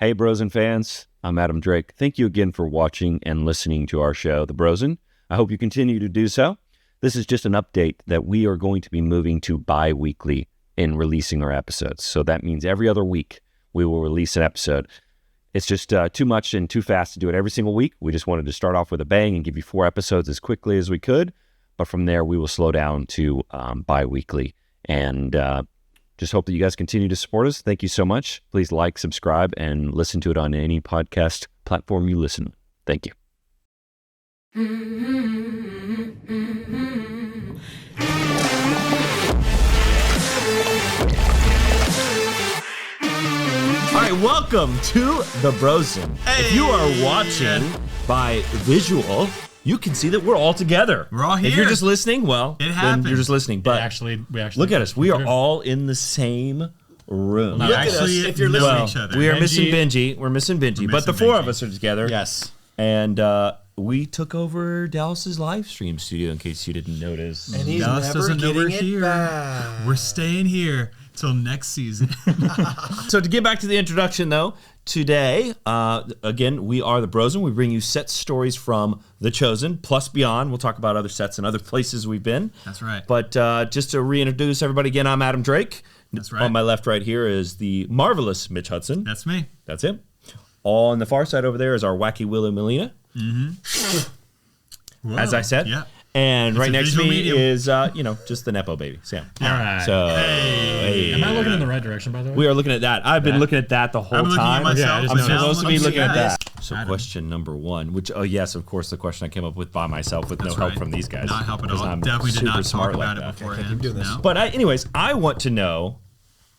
Hey, Brosen fans, I'm Adam Drake. Thank you again for watching and listening to our show, The Brosen. I hope you continue to do so. This is just an update that we are going to be moving to bi-weekly in releasing our episodes. So that means every other week we will release an episode. It's just too much and too fast to do it every single week. We just wanted to start off with a bang and give you 4 episodes as quickly as we could. But from there, we will slow down to bi-weekly. And just hope that you guys continue to support us. Thank you so much. Please like, subscribe, and listen to it on any podcast platform you listen. Thank you. All right, welcome to The Brosen. Hey. If you are watching by visual, you can see that we're all together. We're all here. If you're just listening, well, it happened. Then you're just listening. But we actually look at us. We are all in the same room. Look at us if you're listening to each other. We are missing Benji. We're missing Benji. But the 4 of us are together. Yes. And we took over Dallas's live stream studio, in case you didn't notice. And he's Dallas never doesn't know we're getting it here. back. We're staying here till next season. So to get back to the introduction, though, today, again, we are The Brosen. We bring you set stories from The Chosen, plus beyond. We'll talk about other sets and other places we've been. That's right. But just to reintroduce everybody again, I'm Adam Drake. That's right. On my left right here is the marvelous Mitch Hudson. That's me. That's him. On the far side over there is our wacky Willie Mellina. Whoa. As I said. Yeah. And It's right a next to visual me medium. is, just the Nepo baby, Sam. All right. So, Hey. Am I looking in the right direction, by the way? we are looking at that. I've been looking at that the whole I'm looking at time. myself. Yeah, I just I'm noticed. supposed to be I'm looking at looking at that. So Adam. question number 1, which, yes, of course, the question I came up with by myself with That's no help right. from these guys. Not help at because all. I'm Definitely did super not talk smart about like it that. beforehand. keep doing this. No. But anyways, I want to know,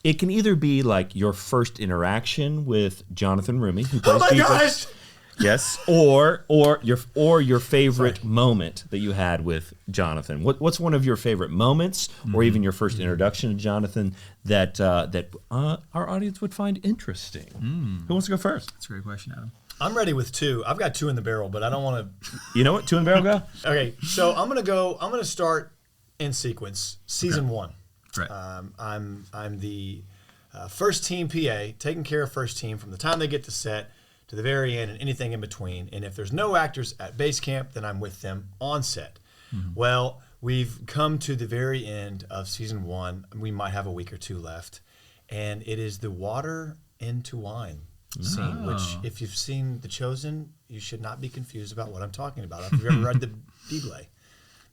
it can either be like your first interaction with Jonathan Roumie, who plays Jesus. Yes, or your favorite moment that you had with Jonathan. What's one of your favorite moments, or even your first introduction to Jonathan that our audience would find interesting? Who wants to go first? That's a great question, Adam. I'm ready with 2. I've got 2 in the barrel, but I don't want to. You know what? 2 in the barrel go. Okay, so I'm gonna start in sequence. Season 1. Right. I'm the first team PA, taking care of first team from the time they get to set to the very end and anything in between. And if there's no actors at base camp, then I'm with them on set. Well, we've come to the very end of season 1. We might have a week or 2 left. And it is the water into wine scene, which if you've seen The Chosen, you should not be confused about what I'm talking about. If you've ever read the Bible.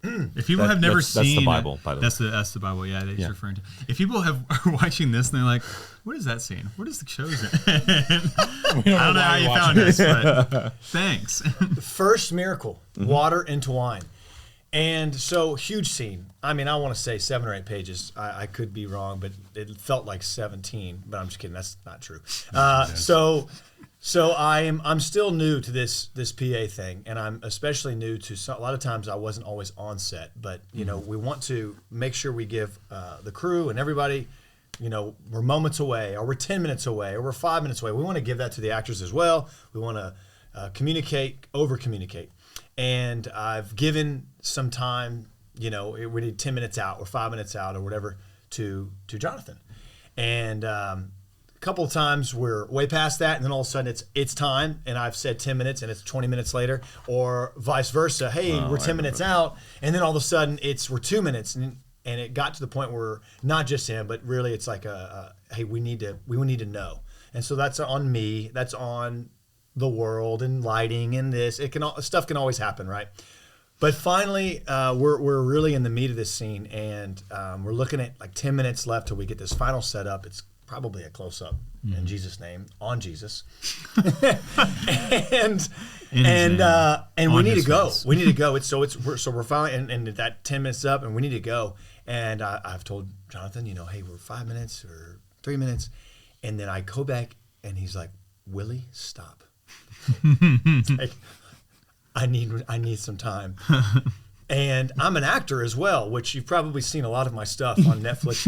If people have never seen, that's the Bible, by the way. That's the Bible. Yeah, that he's referring to. If people are watching this and they're like, "What is that scene? What is The Chosen?" I don't know how you found us, but thanks. The first miracle, water into wine. And so, huge scene. I mean, I want to say 7 or 8 pages. I could be wrong, but it felt like 17. But I'm just kidding. That's not true. So I'm still new to this PA thing, and I'm especially new to a lot of times I wasn't always on set, but we want to make sure we give the crew and everybody, we're moments away, or we're 10 minutes away, or we're 5 minutes away. We want to give that to the actors as well. We want to over communicate, and I've given some time. We need 10 minutes out or 5 minutes out or whatever to Jonathan, and. A couple of times we're way past that, and then all of a sudden it's time, and I've said 10 minutes, and it's 20 minutes later, or vice versa. Hey, we're 10 minutes out, and then all of a sudden we're 2 minutes, and it got to the point where not just him, but really it's like hey, we need to know, and so that's on me, that's on the world and lighting and this. Stuff can always happen, right? But finally, we're really in the meat of this scene, and we're looking at like 10 minutes left till we get this final setup. It's probably a close-up in Jesus' name, on Jesus. and we need to go. We need to go. We're finally, and that 10 minutes up, and we need to go. And I've told Jonathan, hey, we're 5 minutes or 3 minutes. And then I go back, and he's like, Willie, stop. It's like, I need some time. And I'm an actor as well, which you've probably seen a lot of my stuff on Netflix.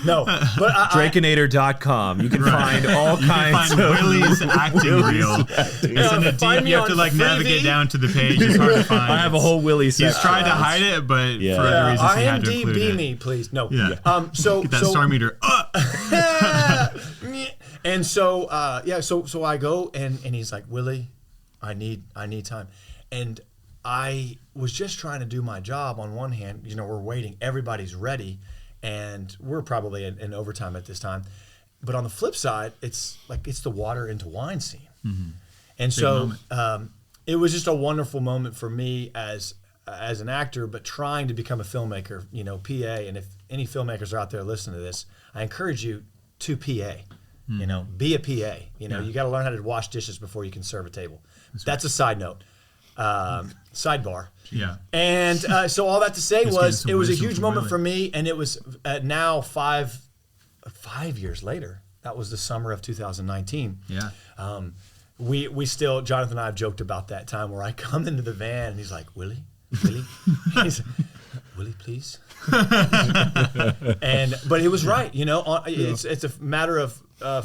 No, but Drakeinator.com. You can find all kinds of Willie's acting reel. It's in the deep. You have to navigate down to the page. It's hard to find. I have a whole Willie set. He's tried to hide it, but for other reasons he had to include IMDb it. me, please. No. Yeah. So Get that star meter. And so so I go and he's like, Willie, I need time. And I was just trying to do my job. On one hand, we're waiting, everybody's ready, and we're probably in overtime at this time. But on the flip side, it's the water into wine scene. Mm-hmm. And so it was just a wonderful moment for me as an actor, but trying to become a filmmaker, PA. And if any filmmakers are out there listening to this, I encourage you to PA. Be a PA. You got to learn how to wash dishes before you can serve a table. That's a side note. Sidebar. Yeah. And so all that to say was, it was a huge moment for me, and it was now 5 years later. That was the summer of 2019. Yeah. We still, Jonathan and I have joked about that time where I come into the van and he's like, Willie, he's like, Willie, please. But it was right, it's a matter of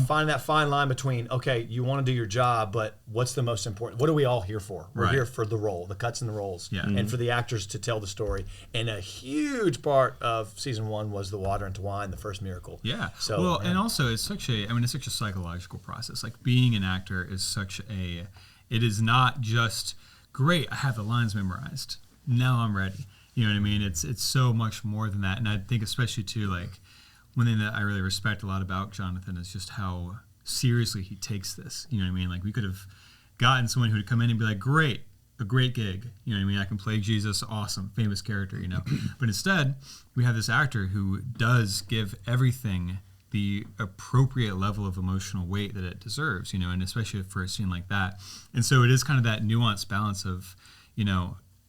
finding that fine line between, okay, you want to do your job, but what's the most important? What are we all here for? We're here for the role, the cuts and the roles, and for the actors to tell the story. And a huge part of season 1 was the water into wine, the first miracle. Yeah. So and also it's such a psychological process. Like, being an actor is it is not just great, I have the lines memorized, now I'm ready. You know what I mean? It's so much more than that. And I think especially too, like, one thing that I really respect a lot about Jonathan is just how seriously he takes this. You know what I mean? Like, we could have gotten someone who would come in and be like, great, a great gig. You know what I mean? I can play Jesus, awesome, famous character, But instead, we have this actor who does give everything the appropriate level of emotional weight that it deserves, and especially for a scene like that. And so it is kind of that nuanced balance of,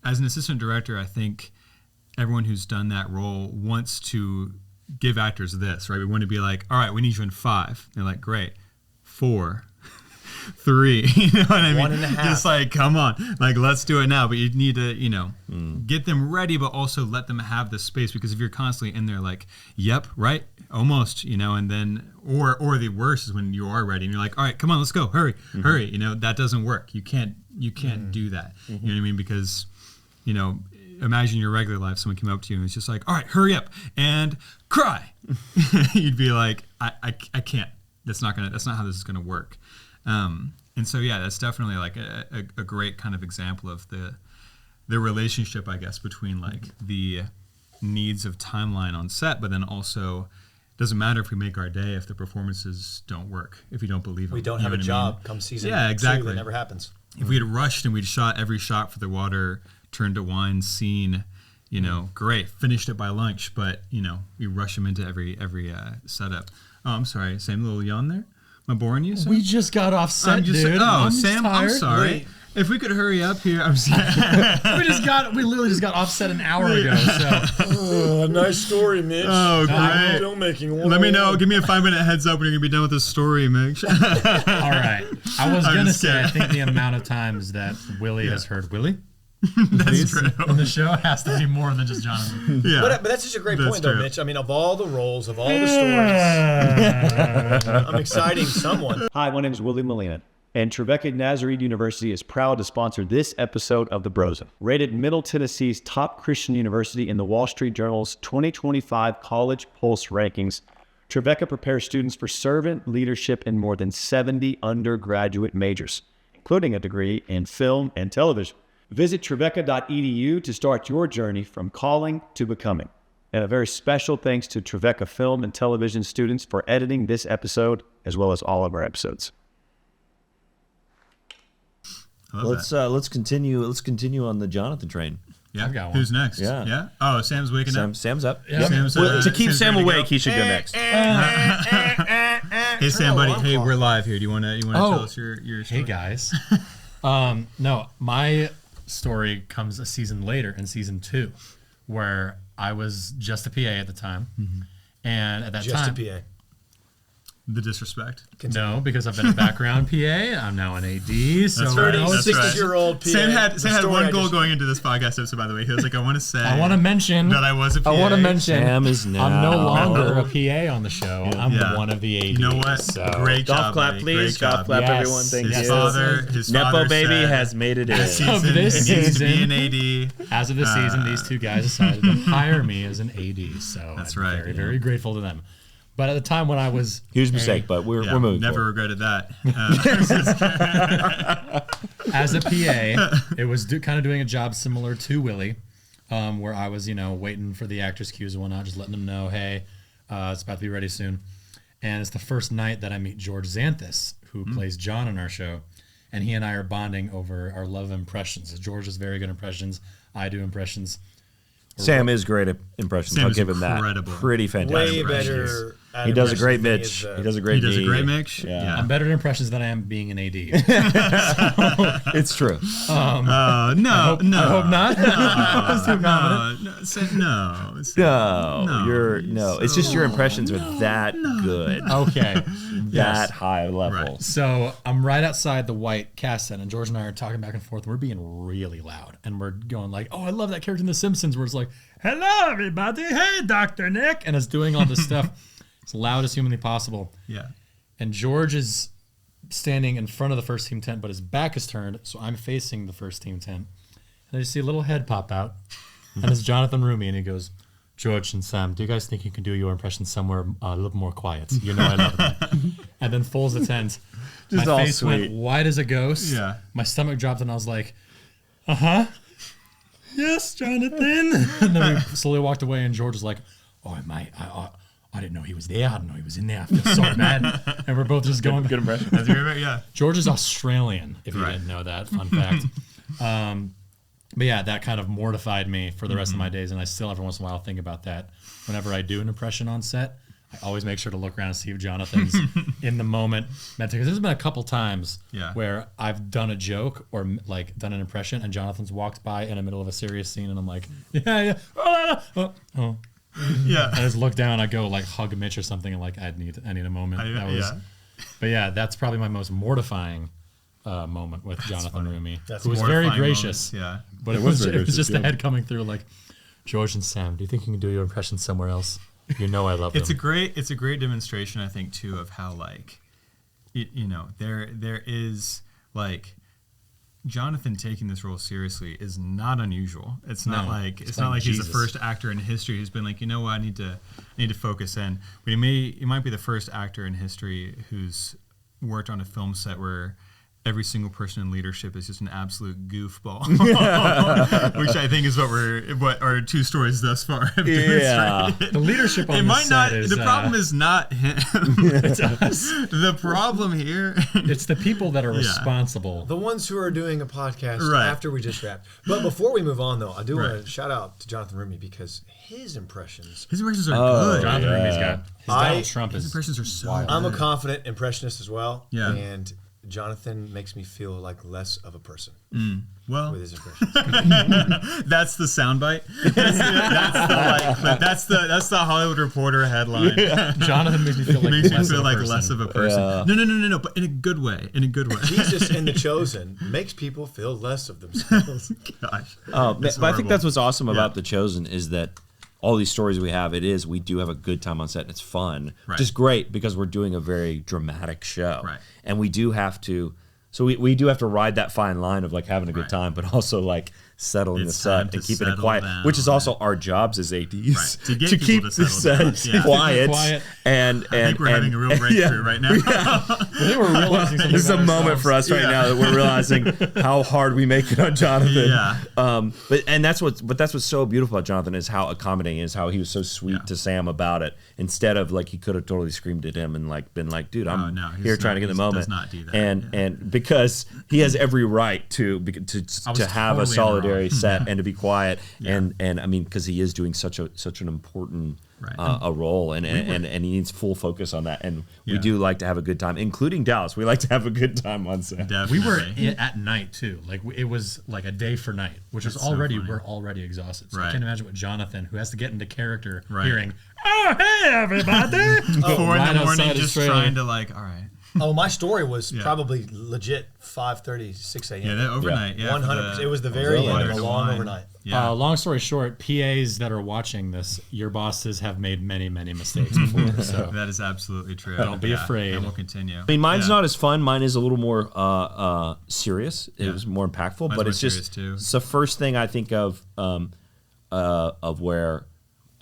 as an assistant director, I think everyone who's done that role wants to give actors this, right? We want to be like, all right, we need you in 5. They're like, great, 4, 3, you know what I mean? 1.5. Just like, come on, like, let's do it now. But you need to, get them ready, but also let them have the space, because if you're constantly in there like, yep, right, almost, and then, or the worst is when you are ready and you're like, all right, come on, let's go, hurry, that doesn't work. You can't do that. You know what I mean? Because, imagine your regular life, someone came up to you and was just like, all right, hurry up and cry. You'd be like, I can't. That's not how this is gonna work. And so that's definitely like a great kind of example of the relationship, I guess, between like the needs of timeline on set, but then also doesn't matter if we make our day if the performances don't work, if you don't believe them. We don't have a job come season 2. Exactly. That never happens. If we had rushed and we'd shot every shot for the water turned to wine scene, great, finished it by lunch, but we rush them into every setup. Oh, I'm sorry, same little yawn there. Am I boring you, Sam? We just got off set, dude. Sam, tired. I'm sorry. Wait. If we could hurry up here, I'm sorry. we literally just got off set an hour ago. So. Nice story, Mitch. Oh, great. Filmmaking. Let me know. Give me a 5-minute heads up when you're gonna be done with this story, Mitch. All right. I was gonna say, I think the amount of times that Willie has heard Willie. That's true. In the show has to be more than just Jonathan. Yeah. But that's just a great point, though, Mitch. I mean, of all the roles, of all the stories, I'm exciting someone. Hi, my name is Willie Mellina, and Trevecca Nazarene University is proud to sponsor this episode of The Brosen. Rated Middle Tennessee's top Christian university in the Wall Street Journal's 2025 College Pulse rankings, Trevecca prepares students for servant leadership in more than 70 undergraduate majors, including a degree in film and television. Visit trevecca.edu to start your journey from calling to becoming. And a very special thanks to Trevecca film and television students for editing this episode, as well as all of our episodes. Let's continue on the Jonathan train. Yeah, I've got one. Who's next? Yeah. Oh, Sam's waking up. Sam's up. Yeah. To keep Sam awake, he should go next. Hey, Sam, buddy. Hey, we're live here. Do you want to tell us your story? Hey, guys. No, my story comes a season later, in season 2, where I was just a PA at the time, and at that time, Just a PA. The disrespect. No, because I've been a background PA. I'm now an AD. So That's right. 36-year-old PA. Sam had one goal going into this podcast episode, by the way. He was like, I want to say I want to mention that I was a PA. I want to mention Sam is now I'm no longer a PA on the show. I'm one of the ADs. You know what? So. Great job, Golf clap, buddy. please. Great Golf job. clap, Yes. everyone. Thank His you. father Nepo baby said, has made it in. This season, Of this it needs to be season. an AD. As of this season, these two guys decided to hire me as an AD. So That's I'm right. very, very grateful to them. But at the time when I was Huge mistake, but we're moving Never forward. regretted that. as a PA, it was kind of doing a job similar to Willie, where I was, waiting for the actors' cues and whatnot, just letting them know, hey, it's about to be ready soon. And it's the first night that I meet George Xanthus, who plays John on our show. And he and I are bonding over our love of impressions. George is very good impressions. I do impressions. Sam is great at impressions. Sam I'll is give him incredible. that. Pretty fantastic. Way better. at He does a great impressions Mitch. than He does a He great does a D. great Mitch. Yeah. I'm better at impressions than I am being an AD. It's true. No. I hope not. It's just your impressions are that good. Okay. That high level. Right. So I'm right outside the white cast set, and George and I are talking back and forth, and we're being really loud. And we're going like, oh, I love that character in The Simpsons, where it's like, hello, everybody. Hey, Dr. Nick. And it's doing all this stuff as loud as humanly possible. Yeah. And George is standing in front of the first team tent, but his back is turned, so I'm facing the first team tent. And I just see a little head pop out, and it's Jonathan Roumie, and he goes, George and Sam, do you guys think you can do your impression somewhere a little more quiet? You know I love that. And then folds the tent. Just My all face sweet. went white as a ghost. Yeah. My stomach dropped, and I was like, uh-huh. Yes, Jonathan. And then we slowly walked away, and George was like, oh, mate, I didn't know he was there. I didn't know he was in there. I feel so bad. And we're both just going. Good impression. That's your favorite? Yeah. George is Australian, if you Right. didn't know that. Fun fact. But yeah, that kind of mortified me for the rest of my days, and I still every once in a while think about that. Whenever I do an impression on set, I always make sure to look around and see if Jonathan's in the moment. Because there's been a couple times where I've done a joke or like done an impression, and Jonathan's walked by in the middle of a serious scene, and I'm like, yeah. Oh. Yeah. I just look down, I go like hug Mitch or something, and like I need a moment. But yeah, that's probably my most mortifying moment with Jonathan Roumie, who was very Mortifying gracious. moments, yeah. But it was just the head coming through like, George and Sam, do you think you can do your impression somewhere else? You know I love them. It's a great demonstration, I think, too, of how like, there is like, Jonathan taking this role seriously is not unusual. It's not like he's the first actor in history who's been like, you know what, I need to focus in. But he might be the first actor in history who's worked on a film set where every single person in leadership is just an absolute goofball, which I think is what our two stories thus far have demonstrated. The leadership on the set is... The problem is not him. It's us. The problem here... It's the people that are responsible. The ones who are doing a podcast Right. after we just wrapped. But before we move on, though, I do want to shout out to Jonathan Roumie because his impressions... His impressions are good. Jonathan Roumie's got... His Donald Trump His is... impressions are so wild. good. I'm a confident impressionist as well. Yeah. And Jonathan makes me feel like less of a person Well, with his impressions. that's the soundbite. That's the Hollywood Reporter headline. Jonathan makes me feel like Makes me less feel of a like person. less of a person. No, but in a good way. Jesus in The Chosen makes people feel less of themselves. Gosh. But I think that's what's awesome about The Chosen is that all these stories we do have a good time on set and it's fun. Right. Which is great because we're doing a very dramatic show. Right. And we do have to, we do have to ride that fine line of like having a good Right. time, but also like settling It's the time set to and keeping it settle quiet, down. which is also our jobs as ADs Right. To get to people keep to the settle set down. Yeah. quiet. And I think we're having a real breakthrough right now. I think we're realizing something This is a about moment ourselves. for us right now that we're realizing how hard we make it on Jonathan. Yeah. But that's what's so beautiful about Jonathan is how accommodating he is, how he was so sweet to Sam about it. Instead of like he could have totally screamed at him and like been like, dude, I'm here trying to get the moment. Does not do that. And because he has every right to have a totally solitary set and to be quiet and I mean because he is doing such an important a role and he needs full focus on that and we do like to have a good time, including Dallas. We like to have a good time on set. Definitely. We were at night too. Like it was like a day for night, which is already we're already exhausted. So I Right. can't imagine what Jonathan, who has to get into character, Right. hearing, "Oh hey everybody!" 4 in the Right morning, outside just Australia. trying to like, all right. Oh, my story was probably legit 5:30, 6 a.m. Yeah, that overnight. Yeah, 100%. It was the very end of a long overnight. Yeah. Long story short, PAs that are watching this, your bosses have made many, many mistakes before. So That is absolutely true. Don't be afraid. And we'll continue. I mean, mine's not as fun. Mine is a little more serious. It was more impactful, Mine's but more it's serious, just too. it's the first thing I think of where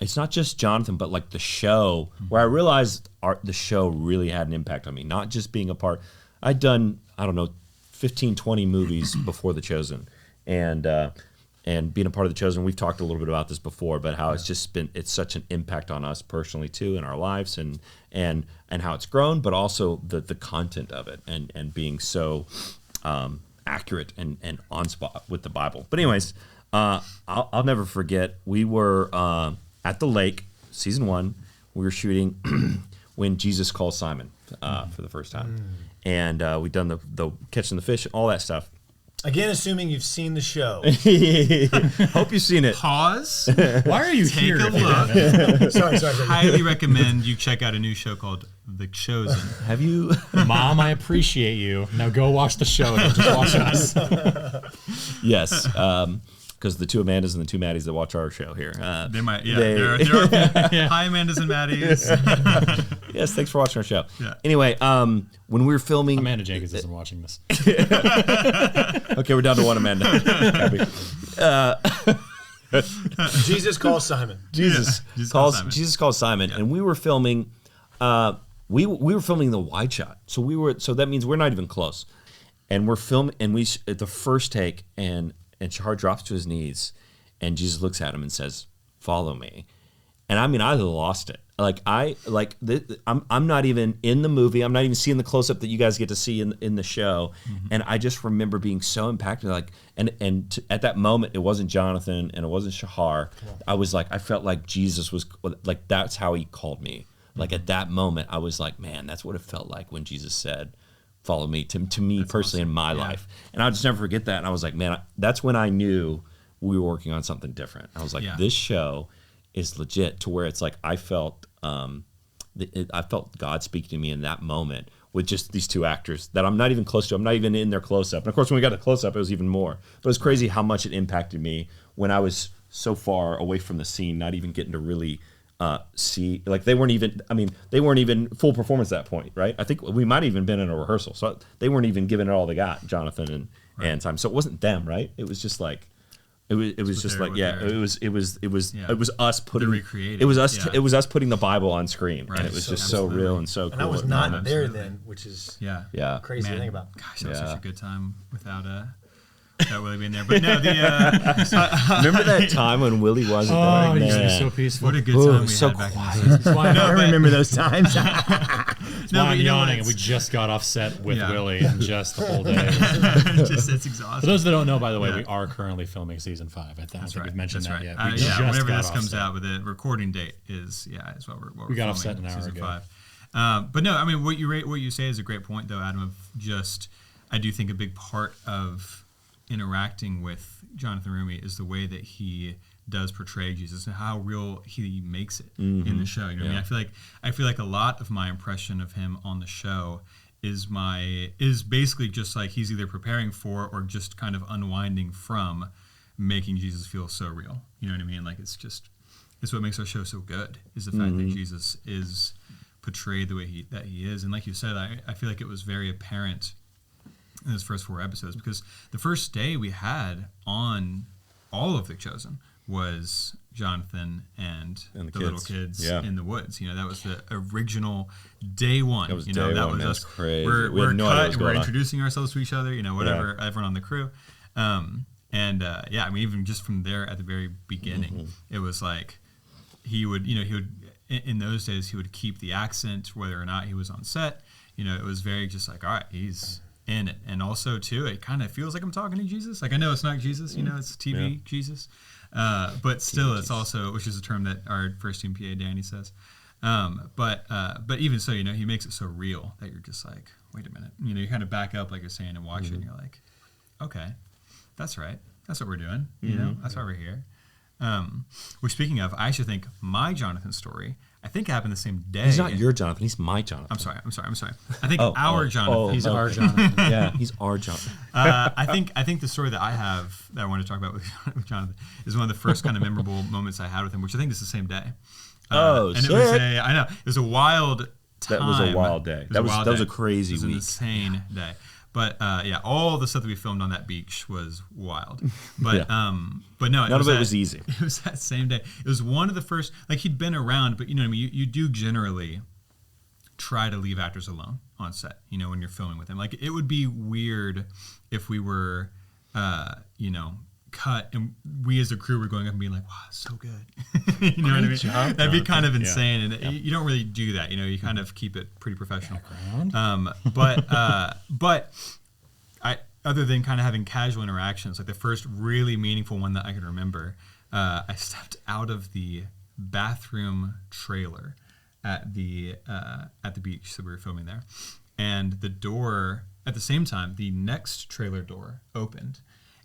it's not just Jonathan, but like the show, where I realized the show really had an impact on me, not just being a part. I'd done, I don't know, 15, 20 movies before The Chosen, and being a part of The Chosen, we've talked a little bit about this before, but how it's such an impact on us personally too, in our lives, and how it's grown, but also the content of it, and being so accurate and on spot with the Bible. But anyways, I'll never forget, we were at the lake, season 1, we were shooting when Jesus calls Simon for the first time. And we'd done the catching the fish, all that stuff. Again, assuming you've seen the show. Hope you've seen it. Pause. Why are you Take here? a look. Sorry. Highly recommend you check out a new show called The Chosen. Have you? Mom, I appreciate you. Now go watch the show. Don't just watch us. Yes. Because the 2 Amandas and the 2 Maddies that watch our show here. They might, There are hi, Amandas and Maddies. Yes, thanks for watching our show. Yeah. Anyway, when we were filming... Amanda Jenkins isn't watching this. Okay, we're down to 1 Amanda. Happy. Jesus calls Simon. Jesus calls Simon, and we were filming. We were filming the wide shot, so that means we're not even close, and we're filming, and we at the first take, and Shahar drops to his knees, and Jesus looks at him and says, "Follow me," and I mean, I lost it. I'm not even in the movie. I'm not even seeing the close up that you guys get to see in the show, and I just remember being so impacted. At that moment, it wasn't Jonathan and it wasn't Shahar. I was like, I felt like Jesus was like, that's how he called me. Like at that moment, I was like, man, that's what it felt like when Jesus said, "Follow me." To me that's personally, awesome. In my life, and I'll just never forget that. And I was like, man, that's when I knew we were working on something different. I was like, this show is legit, to where it's like I felt God speaking to me in that moment with just these 2 actors that I'm not even close to. I'm not even in their close-up. And of course, when we got a close-up, it was even more. But it was crazy how much it impacted me when I was so far away from the scene, not even getting to really see. Like they weren't even full performance at that point, right? I think we might have even been in a rehearsal. So they weren't even giving it all they got, Jonathan and Simon. So it wasn't them, right? It was just like... It was just like it was us putting it was us putting the Bible on screen, and it was just so real and so cool. And I was not there then, which is crazy to think about. Gosh, that was such a good time without Willie being there. But no, remember that time when Willie wasn't there? Oh, it used to be so peaceful. What a good time we so had back quiet. in the day. I remember those times. That's why I'm yawning, and we just got off set with Willie and just the whole day. It's exhausting. For those that don't know, by the way, we are currently filming season 5. I think we've mentioned that yet. Whenever this comes out, with the recording date is what we're got off set filming, an hour season ago. 5. But no, I mean what you say is a great point though, Adam. Of just, I do think a big part of interacting with Jonathan Roumie is the way that he does portray Jesus and how real he makes it in the show. You know what I mean? I feel like a lot of my impression of him on the show is basically just like he's either preparing for or just kind of unwinding from making Jesus feel so real. You know what I mean? Like it's what makes our show so good, is the fact that Jesus is portrayed the way he is. And like you said, I feel like it was very apparent in those first 4 episodes, because the first day we had on all of The Chosen was Jonathan and the little kids in the woods. You know, that was the original day one. That was that was us. Crazy. We're cut. We're introducing ourselves to each other. You know, whatever. Everyone on the crew. I mean, even just from there at the very beginning, it was like he would in those days he would keep the accent whether or not he was on set. You know, it was very just like, all right, he's in it. And also too, it kind of feels like I'm talking to Jesus. Like I know it's not Jesus. You know, it's TV Jesus. But still, it's also, which is a term that our first team PA Danny says. But even so, you know, he makes it so real that you're just like, wait a minute. You know, you kind of back up, like you're saying, and watch it, and you're like, okay, that's right. That's what we're doing. You know, that's why we're here. Which, speaking of, I actually think my Jonathan story, I think it happened the same day. He's not your Jonathan. He's my Jonathan. I'm sorry. I think our Jonathan. He's our Jonathan. Yeah, he's our Jonathan. I think the story that I have that I want to talk about with Jonathan is one of the first kind of memorable moments I had with him, which I think is the same day. And sick. It was a wild time. That was a wild day. That was a crazy week. It was an insane day. But yeah, all the stuff that we filmed on that beach was wild. But but no, None of it was easy. It was that same day. It was one of the first, like he'd been around, but you know what I mean? You do generally try to leave actors alone on set, you know, when you're filming with them. Like it would be weird if we were, you know, cut and we as a crew were going up and being like, wow, it's so good. You know what I mean? Job, That'd be kind of insane. Yeah. And you don't really do that. You know, you kind of keep it pretty professional. Background. But other than kind of having casual interactions, like the first really meaningful one that I can remember, I stepped out of the bathroom trailer at the beach that we were filming there, and the door at the same time, the next trailer door opened,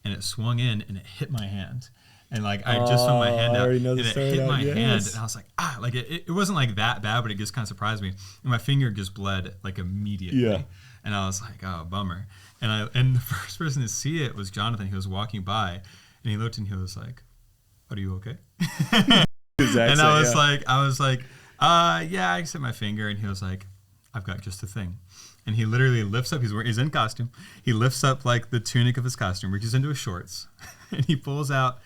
and it swung in and it hit my hand. And like I just put my hand out and it hit my hand, and I was like, like it wasn't like that bad, but it just kind of surprised me. And my finger just bled like immediately. Yeah. And I was like, oh, bummer. And the first person to see it was Jonathan. He was walking by and he looked and he was like, are you okay? And I was like, yeah, I just hit my finger. And he was like, I've got just the thing. And he literally lifts up, he's in costume. He lifts up like the tunic of his costume, reaches into his shorts, and he pulls out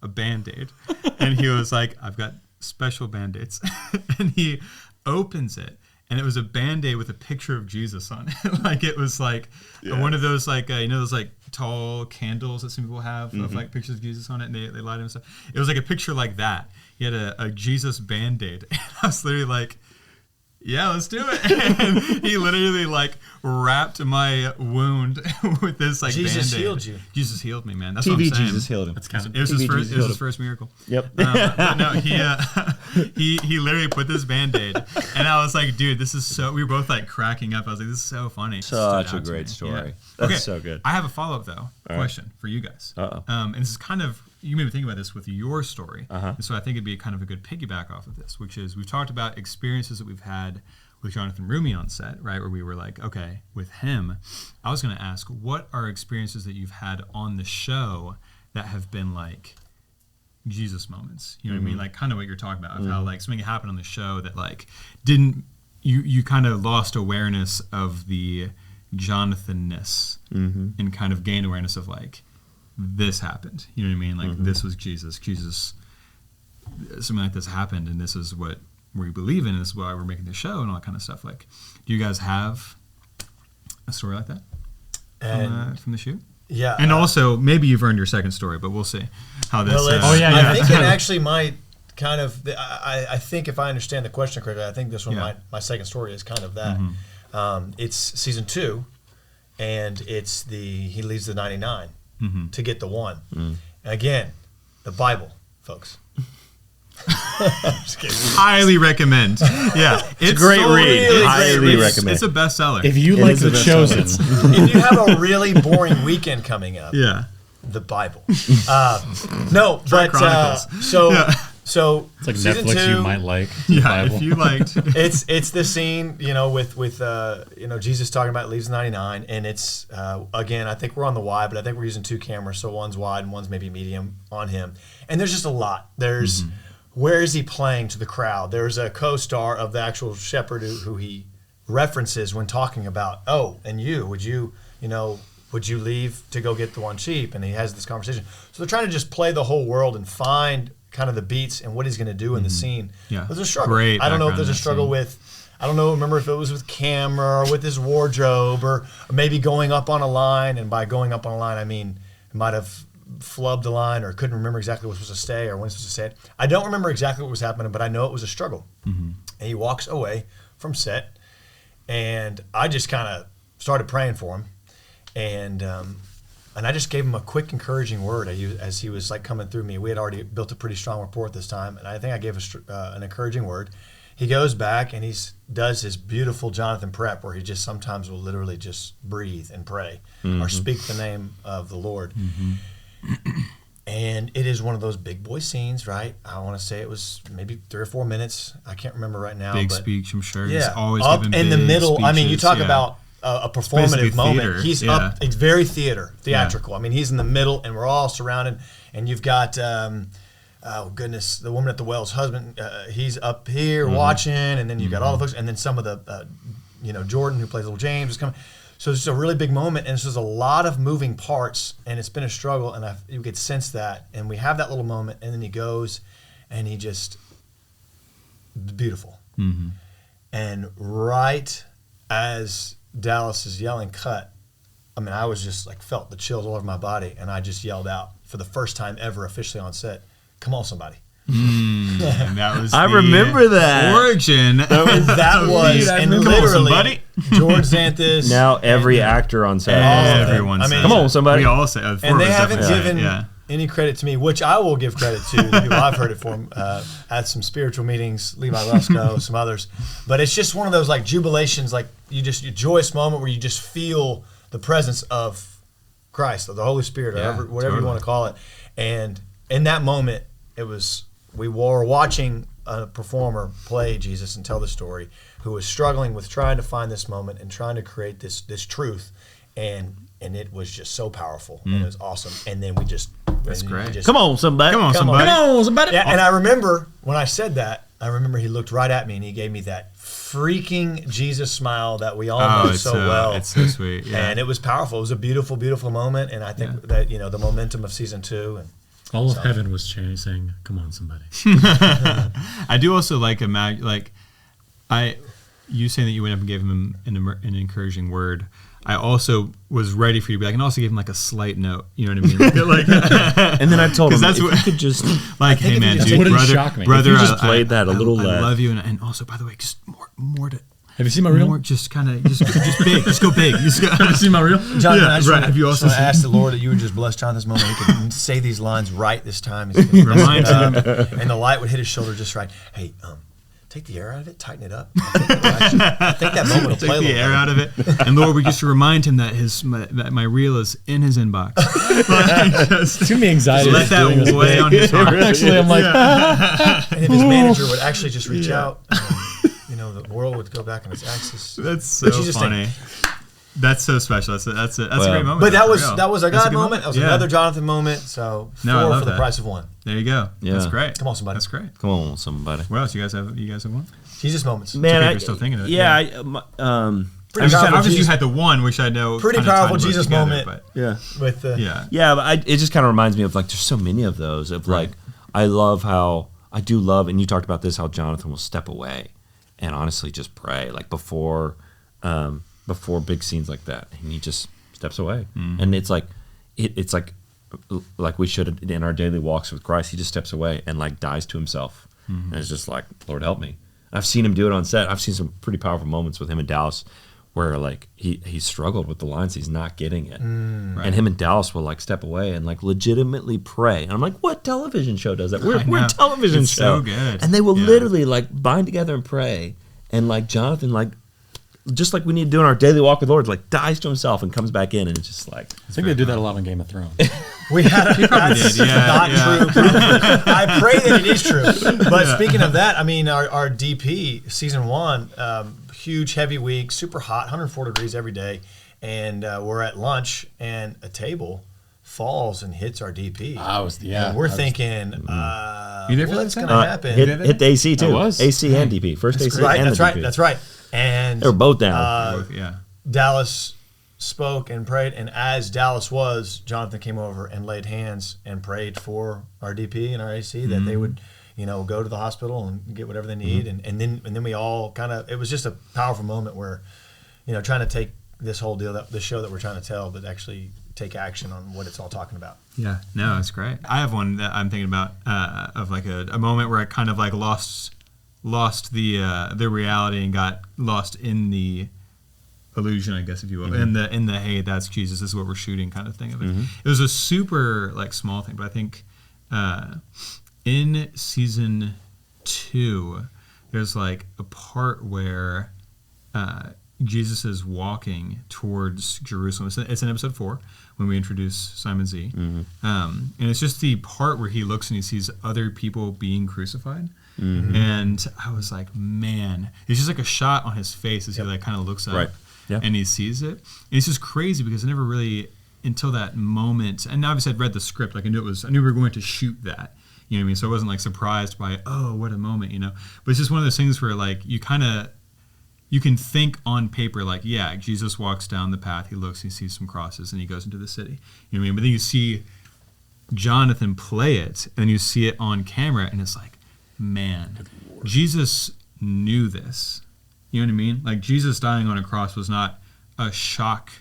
a Band-Aid. And he was like, I've got special Band-Aids. And he opens it, and it was a Band-Aid with a picture of Jesus on it. Like it was like one of those like, you know, those like tall candles that some people have of like pictures of Jesus on it, and they light it and stuff. It was like a picture like that. He had a Jesus Band-Aid. And I was literally like, yeah, let's do it. And he literally like wrapped my wound with this like Jesus Band-Aid. healed you. Jesus healed me, man. That's TV what I'm saying. Jesus healed him. That's kind of, it was his first miracle. Yep. But no, he literally put this Band-Aid, and I was like, dude, this is so. We were both like cracking up. I was like, this is so funny. Such a great story. Yeah. That's okay, so good. I have a follow-up though question for you guys. And this is kind of, you made me think about this with your story, and so I think it'd be kind of a good piggyback off of this, which is we've talked about experiences that we've had with Jonathan Roumie on set, right, where we were like, okay, with him, I was going to ask, what are experiences that you've had on the show that have been like Jesus moments? You know what I mean? Like kind of what you're talking about, of how like something happened on the show that like didn't, you kind of lost awareness of the Jonathan-ness and kind of gained awareness of like, this happened. You know what I mean? Like this was Jesus, something like this happened, and this is what we believe in, and this is why we're making the show and all that kind of stuff. Like, do you guys have a story like that from the shoot? Yeah. And also, maybe you've earned your second story, but we'll see how this. I think it actually might kind of. I think if I understand the question correctly, I think this one my second story is kind of that. It's season 2, and it's he leaves the 99 to get the 1. And again, the Bible, folks. Highly recommend. Yeah, it's a great read. Really highly recommend. It's a bestseller. If you like The Chosen, if you have a really boring weekend coming up, the Bible. No, but so it's like season Netflix 2, you might like. Yeah, if you liked. it's the scene, you know, with you know, Jesus talking about leaves 99, and it's again, I think we're on the wide, but I think we're using 2 cameras, so one's wide and one's maybe medium on him, and there's just a lot. There's where is he playing to the crowd? There's a co-star of the actual shepherd who he references when talking about, and would you leave to go get the 1 sheep? And he has this conversation. So they're trying to just play the whole world and find kind of the beats and what he's going to do in the scene. Yeah. There's a struggle. Great. I don't know if there's a struggle with, I don't know, remember if it was with camera or with his wardrobe or maybe going up on a line. And by going up on a line, I mean, it might have flubbed the line or couldn't remember exactly what was supposed to stay or when it's supposed to say it. I don't remember exactly what was happening, but I know it was a struggle. And he walks away from set, and I just kind of started praying for him, and I just gave him a quick encouraging word as he was like coming through me. We had already built a pretty strong rapport at this time, and I think I gave an encouraging word. He goes back and he does his beautiful Jonathan prep where he just sometimes will literally just breathe and pray or speak the name of the Lord. And it is one of those big boy scenes, right? I want to say it was maybe 3 or 4 minutes. I can't remember right now. Big speech, I'm sure. Yeah, he's always up giving in the middle. speeches, I mean, you talk about a performative moment. Theater. He's up. It's very theatrical. I mean, he's in the middle, and we're all surrounded. And you've got, oh goodness, the woman at the well's husband. He's up here watching, and then you've got all the folks, and then some of the, Jordan who plays little James is coming. So it's just a really big moment, and this is a lot of moving parts, and it's been a struggle, and you could sense that. And we have that little moment, and then he goes, and he just beautiful. Mm-hmm. And right as Dallas is yelling, "Cut!" I mean, I was just like felt the chills all over my body, and I just yelled out for the first time ever officially on set, "Come on, somebody!" And that was I remember that. origin. That was, and literally, George Xanthus. Now every actor on set. Everyone. I mean, come on, somebody. We all say, and they haven't given any credit to me, which I will give credit to the people I've heard it from at some spiritual meetings, Levi Lesko, some others. But it's just one of those like jubilations, like your joyous moment where you just feel the presence of Christ or the Holy Spirit or whatever you want to call it. And in that moment, we were watching a performer play Jesus and tell the story, who was struggling with trying to find this moment and trying to create this truth, and it was just so powerful and it was awesome. And then that's great. Come on, somebody. Come on, somebody. Yeah, and I remember when I said that, he looked right at me and he gave me that freaking Jesus smile that we all know so well. It's so sweet. Yeah. And it was powerful. It was a beautiful, beautiful moment. And I think that the momentum of season 2 and. All of heaven was saying, "Come on, somebody." I do also like you saying that you went up and gave him an encouraging word. I also was ready for you to be like, and also gave him like a slight note. You know what I mean? Like, and then I told him, that's if what, you could just like, hey man, dude, wouldn't brother, shock me. brother, If you just played that a little I less. love you, and also by the way, just more to. Have you seen my reel? More just kind of just big, just go big. Just go. Have you seen my reel? Jonathan, Yeah, I just right. want Have you also to ask the Lord that you would just bless Jonathan's moment. He could say these lines right this time. Remind him, and the light would hit his shoulder just right. Hey, take the air out of it, tighten it up. I think that moment will Take play a the little air better. out of it, and Lord, we just remind him that that my reel is in his inbox. Too many anxiety. Let that weigh on his heart. Actually, I'm like, And if his manager would actually just reach out, the world would go back on its axis. That's so funny. That's so special. That's a great moment. But that for was real. a That's God good moment. That was another Jonathan moment. So 4 No, I love for the that. price of 1. There you go. Yeah. That's great. Come on, somebody. That's great. come on, somebody. What else you guys have? You guys have one? Jesus moments. Man, people are still thinking of it, Yeah, yeah. Pretty powerful Obviously, you Jesus- had the one, which I know. Pretty kinda powerful tied both Jesus together, moment. but yeah. with the yeah. But it just kind of reminds me of like there's so many of those of like I love how I do love, and you talked about this, how Jonathan will step away and honestly just pray like before big scenes like that, and he just steps away, and it's like it's like we should in our daily walks with Christ. He just steps away and like dies to himself, and it's just like, Lord, help me. I've seen him do it on set. I've seen some pretty powerful moments with him in Dallas where like he struggled with the lines, he's not getting it, and him and Dallas will like step away and like legitimately pray, and I'm like, what television show does that? We're a television It's show, so good. and they will literally like bind together and pray, and like Jonathan like just like we need to do in our daily walk with the Lord, like dies to himself and comes back in, and it's just like I think they do that a lot on Game of Thrones. We had that's did, yeah, not yeah. true. I pray that it is true. But speaking of that, I mean, our DP season 1, huge heavy week, super hot, 104 degrees every day, and we're at lunch, and a table falls and hits our DP. And we're thinking, You there for what's that going to happen? hit the AC too. I was. AC and DP. First AC Right, and that's the right, DP. that's right. And They were both down. Dallas spoke and prayed, and as Dallas was, Jonathan came over and laid hands and prayed for our DP and our AC that they would, go to the hospital and get whatever they need, and then we all kind of, it was just a powerful moment where, trying to take this whole deal, the show that we're trying to tell, but actually take action on what it's all talking about. Yeah, no, that's great. I have one that I'm thinking about of like a moment where I kind of like lost the reality and got lost in the illusion, I guess, if you will, in the hey, that's Jesus, this is what we're shooting kind of thing of it. It was a super like small thing, but I think in season 2 there's like a part where Jesus is walking towards Jerusalem. It's in episode 4 when we introduce Simon Z. And it's just the part where he looks and he sees other people being crucified. And I was like, man, it's just like a shot on his face as he like kind of looks up. Right. Yeah. And he sees it. And it's just crazy because I never really, until that moment, and obviously I'd read the script, like I knew we were going to shoot that. You know what I mean? So I wasn't like surprised by, oh, what a moment, But it's just one of those things where like you kind of, you can think on paper like, yeah, Jesus walks down the path, he looks, he sees some crosses, and he goes into the city. You know what I mean? But then you see Jonathan play it, and you see it on camera, and it's like, man, Jesus knew this. You know what I mean? Like, Jesus dying on a cross was not a shock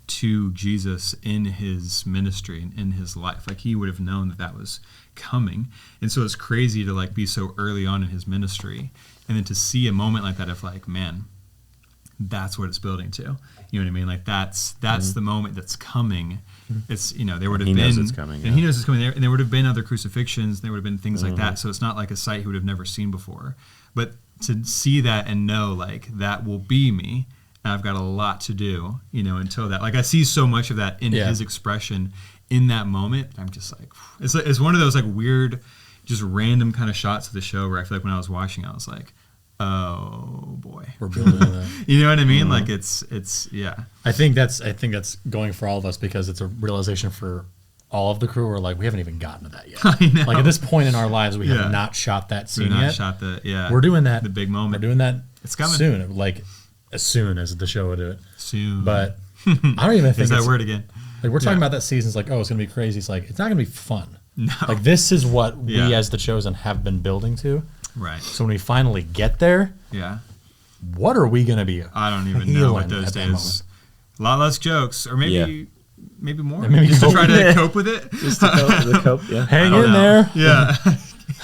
to Jesus in his ministry and in his life. Like, he would have known that that was coming. And so it's crazy to like be so early on in his ministry, and then to see a moment like that of like, man, that's what it's building to. You know what I mean? Like, that's the moment that's coming. It's, you know, there would have been, knows it's coming, and he knows it's coming there, and there would have been other crucifixions, there would have been things like that. So it's not like a sight he would have never seen before. But to see that and know like that will be me, and I've got a lot to do, you know, until that. Like, I see so much of that in his expression in that moment. I'm just like, it's one of those like weird, just random kind of shots of the show where I feel like when I was watching, I was like, oh boy, We're building that. you know what I mean? Like it's yeah. I think that's going for all of us, because it's a realization for all of the crew. We're like, we haven't even gotten to that yet. I know. Like, at this point in our lives, we Yeah. have not shot that We're scene not yet. shot the We're doing that. the big moment. We're doing that. It's coming. soon. Like, as soon as the show will do it. soon. But I don't even think There's that it's- word again. Like, we're talking Yeah. about that season. It's like, oh, it's gonna be crazy. It's like, it's not gonna be fun. No. Like, this is what we Yeah. as the Chosen have been building to. Right. So when we finally get there, Yeah. what are we gonna be? I don't even know what feeling those at that days. moment? A lot less jokes, or maybe more. Maybe just to cope try to with it. cope with it. Just the cope, yeah. Hang I in don't know. there. Yeah.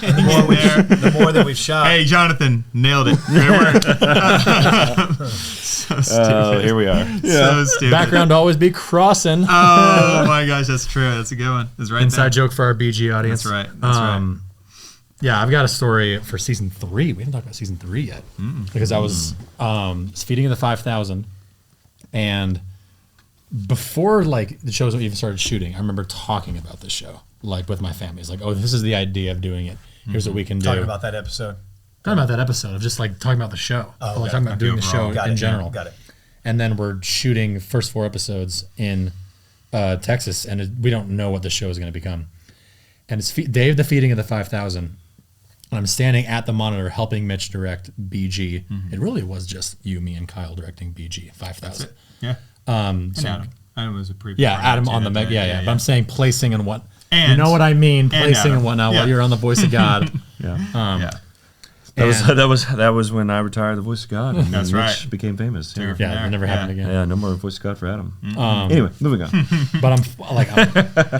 The more, the more that we've shot. Hey, Jonathan, nailed it. Great work. So stupid. Oh, here we are. So stupid. Background always be crossing. Oh my gosh, that's true. That's a good one. That's right. Inside there. joke for our BG audience. That's right. That's right. Yeah, I've got a story for season 3. We haven't talked about season 3 yet, because I was feeding of the 5,000, and before like the shows even started shooting, I remember talking about this show like with my family. It's like, oh, this is the idea of doing it. Here's what we can do. Talking about that episode. Talking about that episode of just like talking about the show, Oh, like got talking it. about doing the overall. show Got in it. general. Got it. And then we're shooting first 4 episodes in Texas, and we don't know what the show is going to become. And it's day of the feeding of the 5,000, and I'm standing at the monitor helping Mitch direct BG. It really was just you, me, and Kyle directing BG 5,000. Yeah. So And Adam. Adam was a pretty. yeah, Adam on the meg. Yeah. But I'm saying placing and what. And- you know what I mean, placing Adam. and whatnot Yeah. while you're on the Voice of God. Yeah. Yeah. That was when I retired the Voice of God. And That's Mitch right. became famous. Yeah. From Yeah, there. it never happened again. Yeah, no more Voice of God for Adam. Anyway, moving on. But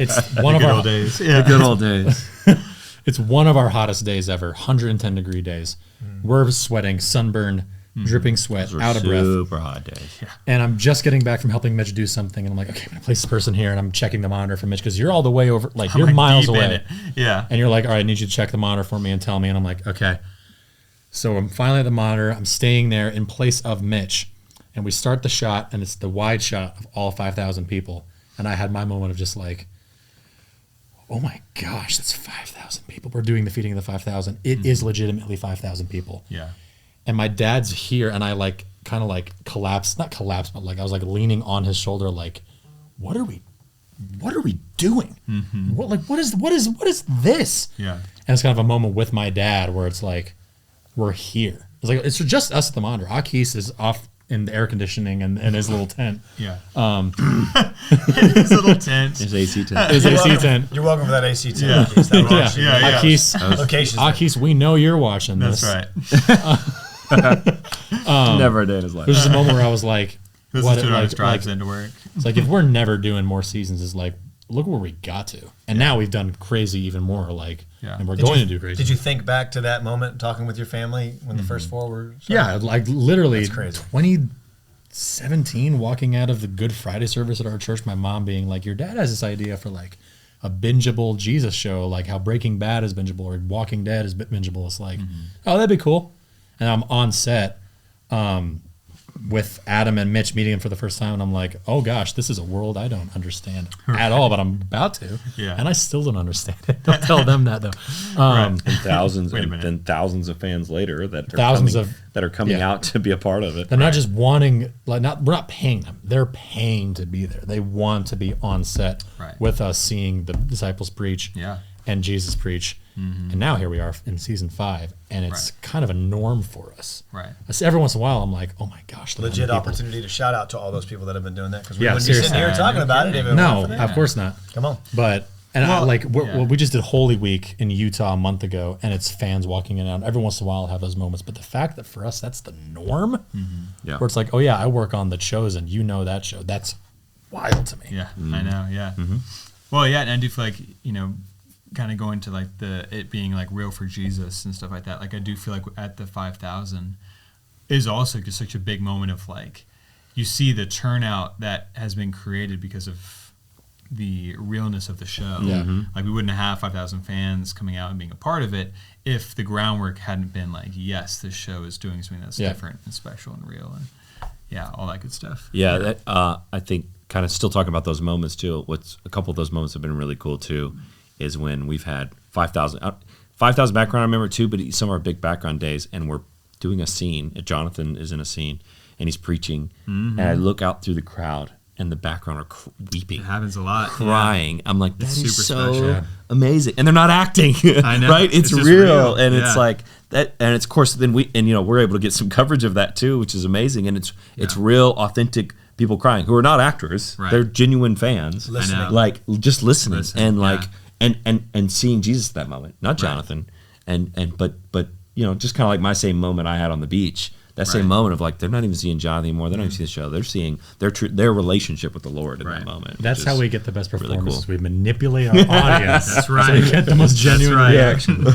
it's one of Good our old days. The Yeah. good old days. It's one of our hottest days ever, 110 degree days. We're sweating, sunburned, dripping sweat, out of breath. Super hot days. And I'm just getting back from helping Mitch do something, and I'm like, okay, I'm gonna place this person here, and I'm checking the monitor for Mitch because you're all the way over, like you're Like, miles deep in away, it. Yeah. and you're like, all right, I need you to check the monitor for me and tell me, and I'm like, okay. So I'm finally at the monitor. I'm staying there in place of Mitch, and we start the shot, and it's the wide shot of all 5,000 people, and I had my moment of just like, oh my gosh, that's 5,000 people. We're doing the feeding of the 5,000. It is legitimately 5,000 people. Yeah. And my dad's here, and I like kind of like collapsed, not collapsed, but like I was like leaning on his shoulder, like, what are we doing? What is this? Yeah. And it's kind of a moment with my dad where it's like, we're here. It's like it's just us at the monitor. Akis is off in the air conditioning and in his little tent. Yeah. His little tent. His AC tent. His AC tent. You're welcome for that AC tent. Yeah. Akis. That was- Yeah, yeah. Akis, Locations. Akis, we know you're watching this. That's right. Never a day in his life. There's just a moment where I was like, This what is it, two hours like, drives like, into work. it's like if we're never doing more seasons, it's like, look where we got to. And now we've done crazy even more, like, Yeah. and we're Did going you- to do crazy. Did you think back to that moment talking with your family when the first 4 were? Yeah, like literally That's crazy. 2017, walking out of the Good Friday service at our church, my mom being like, your dad has this idea for like a bingeable Jesus show, like how Breaking Bad is bingeable or Walking Dead is bingeable. It's like, oh, that'd be cool. And I'm on set with Adam and Mitch meeting him for the first time, and I'm like, oh gosh, this is a world I don't understand at all, but I'm about to. Yeah. And I still don't understand it. Don't tell them that though. And thousands Wait a and minute. then thousands of fans later that are Thousands coming yeah. out to be a part of it. They're not just wanting, like, we're not paying them. They're paying to be there. They want to be on set Right. with us, seeing the disciples preach. Yeah. and Jesus preach. And now here we are in season 5, and it's kind of a norm for us. Right. So every once in a while, I'm like, oh my gosh. Legit opportunity to shout out to all those people that have been doing that, because we Yeah, wouldn't be sitting here talking about it if it No, weren't for them. of course not. Come on. But we just did Holy Week in Utah a month ago, and it's fans walking in and out. Every once in a while, I'll have those moments. But the fact that for us, that's the norm, where it's like, oh yeah, I work on The Chosen. You know that show. That's wild to me. Yeah, I know. Yeah. Well, yeah, and I do feel like, you know, kind of going to like it being like real for Jesus and stuff like that. Like I do feel like at the 5,000 is also just such a big moment of like, you see the turnout that has been created because of the realness of the show. Like we wouldn't have 5,000 fans coming out and being a part of it if the groundwork hadn't been like, yes, this show is doing something that's different and special and real, and all that good stuff. Yeah, that, I think kind of still talking about those moments too. A couple of those moments have been really cool too, is when we've had 5,000 background, I remember too, but some of our big background days, and we're doing a scene. Jonathan is in a scene, and he's preaching, and I look out through the crowd, and the background are weeping. It happens a lot. Crying. I'm like, that is so special. amazing. And they're not acting, I know. right? It's just real. And it's like that. And it's, of course, then we're able to get some coverage of that too, which is amazing. And it's real, authentic people crying who are not actors. Right. They're genuine fans. Listening. Like just listening. And like, yeah. and seeing Jesus at that moment, not Jonathan. But you know, just kind of like my same moment I had on the beach. That same moment of like, they're not even seeing Jonathan anymore. They're not even seeing the show. They're seeing their relationship with the Lord in that moment. That's how we get the best performances. Really cool. We manipulate our audience. That's right. So we get the most genuine reaction.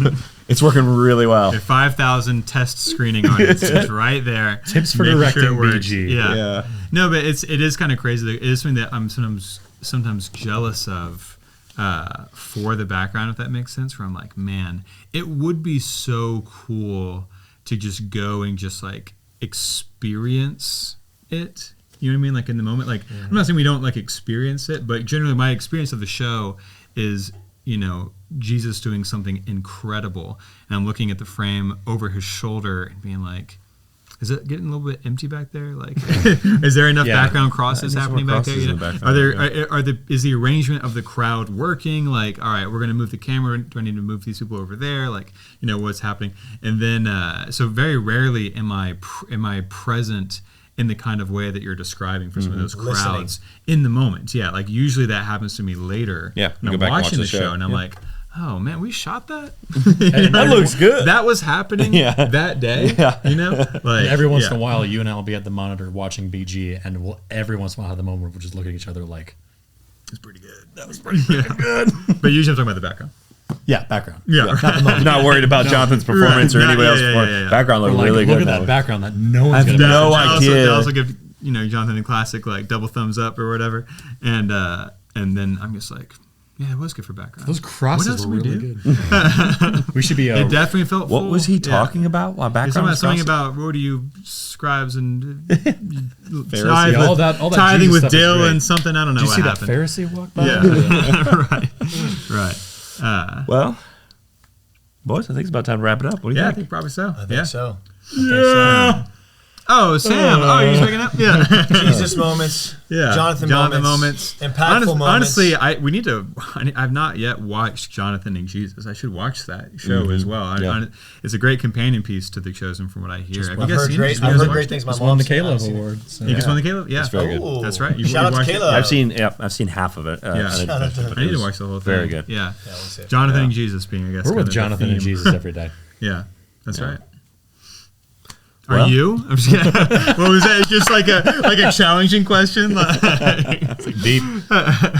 It's working really well. A 5,000 test screening audience is right there. Tips for Make directing sure it works. BG. Yeah. No, but it is kind of crazy. It is something that I'm sometimes jealous of for the background, if that makes sense. Where I'm like, man, it would be so cool to just go and just like experience it. You know what I mean? Like in the moment, like I'm not saying we don't like experience it, but generally my experience of the show is, you know, Jesus doing something incredible, and I'm looking at the frame over his shoulder and being like, is it getting a little bit empty back there? Like, is there enough background crosses happening back there? You know? Is the arrangement of the crowd working? Like, all right, we're going to move the camera. Do I need to move these people over there? Like, you know, what's happening? And then, so very rarely am I present in the kind of way that you're describing for some of those crowds in the moment. Yeah, like usually that happens to me later. Yeah, when I'm go back and watching watch the the show, show. and I'm like, oh man, we shot that. That looks good. That was happening that day. Yeah. You know, like Every once in a while, you and I will be at the monitor watching BG, and we'll every once in a while have the moment where we'll just look at each other like, it's pretty good. That was pretty good. But usually I'm talking about the background. yeah, background. Yeah. I'm not worried about Jonathan's performance or Right. anybody else's Yeah. performance. Background looked Like, really look good. at that background that no I one's have going to no I idea. also give, you know, Jonathan the classic like double thumbs up or whatever, and then I'm just like, yeah, it was good for background. Those crosses What else were we really do? good. We should be. It definitely felt What full. was he Yeah. talking about? While He's background was something crossing? about what do you scribes and Yeah, all that tithing Jesus with stuff is dill great. and something. I don't know Did you what see happened. that Pharisee walk by? Yeah, right. Well, boys, I think it's about time to wrap it up. What do you Yeah, I think? think probably so. I think so. Yeah. Oh, Sam. You're just waking up? Yeah. Jesus moments. Yeah. Jonathan moments. Impactful moments. Honestly, we need to. I've not yet watched Jonathan and Jesus. I should watch that show as well. It's a great companion piece to The Chosen, from what I hear. Have you I've guys heard seen great, it? I've heard great things. My Just mom won the said, Caleb I've seen it. Award. So. You just won the Caleb? Yeah. It's very good. Ooh. That's right. You Shout out to watched it? Caleb. I've seen half of it. Yeah. I I need to watch the whole thing. Very good. Yeah. Yeah, we'll see. Jonathan and Jesus being, I guess. We're kind with of Jonathan the and theme. Jesus every day. Yeah. That's right. Well- Are you? I'm just kidding. What was that? Just like a challenging question? It's like deep.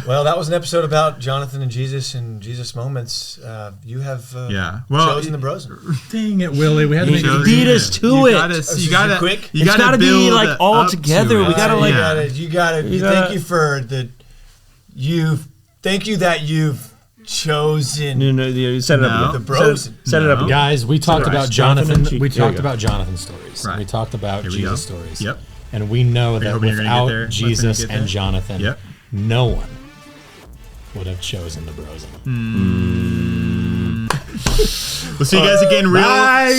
Well, that was an episode about Jonathan and Jesus moments. You have chosen the Brosen. Dang it, Willie. We had to make You it beat us to You it. gotta, This you is gotta, quick? you It's gotta gotta be, build like, all up together. to We it. gotta, like- You gotta. Thank you that you've chosen No, you set it up. No. the Brosen. Set it up. No. Guys, we talked about Jonathan Jonathan. and We There you talked go. about Jonathan stories. Right. We talked about Here we go. Jesus stories. Yep. And we know that hoping you're gonna get without there? Jesus Get and there? Jonathan, Yep. no one would have chosen the Brosen. We'll see you guys again real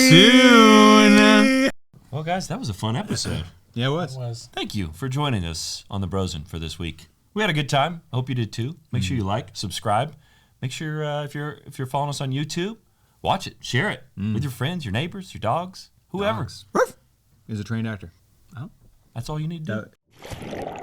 soon. Well, guys, that was a fun episode. Yeah, it was. Thank you for joining us on the Brosen for this week. We had a good time. I hope you did too. Make sure you like, subscribe. Make sure if you're following us on YouTube, watch it, share it with your friends, your neighbors, your dogs, whoever. Is a trained actor. That's all you need to do.